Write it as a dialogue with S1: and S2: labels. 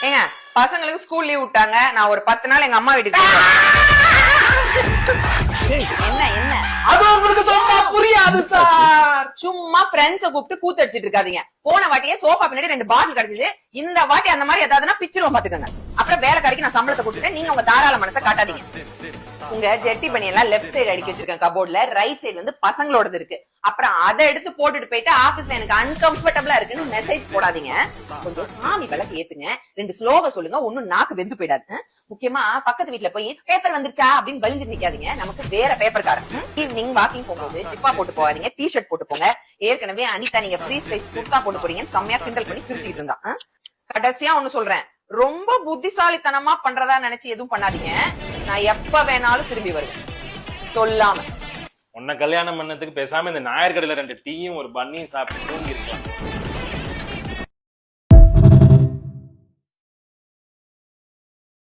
S1: ஏங்க பசங்களுக்கு school leave விட்டாங்க, நான் ஒரு 10 நாள் எங்க அம்மா வீட்டுக்கு என்ன என்ன
S2: அது உங்களுக்கு சொன்னா புரியாது சார்.
S1: சும்மா ஃப்ரெண்ட்ஸ கூப்பிட்டு கூத்தடிச்சிட்டு இருக்காதீங்க. போன வாட்டியே சோஃபா பின்னாடி 2 பாட்டில் கிடைச்சது. இந்த வாட்டி அந்த மாதிரி ஏதாவதுனா பிச்சிருவோம் பாத்துக்கோங்க. அப்புறம் வேலை கடைக்கு நான் சம்பளத்தை கொடுத்துட்டேன், நீங்க உங்க தாராள மனசை காட்டாதீங்க. உங்க ஜெட்டி பண்ணி எல்லாம் லெப்ட் சைடு அடிக்க வச்சிருக்கேன் கபோர்ட்ல, ரைட் சைடு வந்து பசங்களோடது இருக்கு. அப்புறம் அதை எடுத்து போட்டுட்டு போயிட்டு ஆபீஸ்ல எனக்கு அன்கம்ஃபர்டபிளா இருக்குன்னு மெசேஜ் போடாதீங்க. கொஞ்சம் சாமி விளக்கு ஏத்துங்க, 2 ஸ்லோக சொல்லுங்க, ஒன்னும் நாக்கு வெந்து போயிடாது. முக்கியமா பக்கத்து வீட்டுல போய் பேப்பர் வந்துருச்சா அப்படின்னு வலிஞ்சு நிக்காதீங்க, நமக்கு வேற பேப்பர் காரன். ஈவினிங் வாக்கிங் போகும்போது ஜிப்பா போட்டு போவாதீங்க, டிஷர்ட் போட்டு போங்க. ஏற்கனவே அனிதா நீங்க ஃப்ரீ சைஸ் குர்தா போட்டு போறீங்கன்னு செம்மையா கிண்டல் பண்ணி சிரிச்சுக்கிட்டு இருந்தான். கடைசியா ஒண்ணு சொல்றேன், ரொம்ப புத்திசாலித்தனமா பண்றதா நினைச்சு எதுவும் பண்ணாதீங்க. நான் எப்ப வேணாலும் திரும்பி வருவேன் சொல்லாம.
S3: உன்னை கல்யாணம் பண்ணதுக்கு பேசாம இந்த நாயர் கடையில 2 டீயும் ஒரு பன்னியும் சாப்பிட்டு தூங்கி இருக்கலாம்.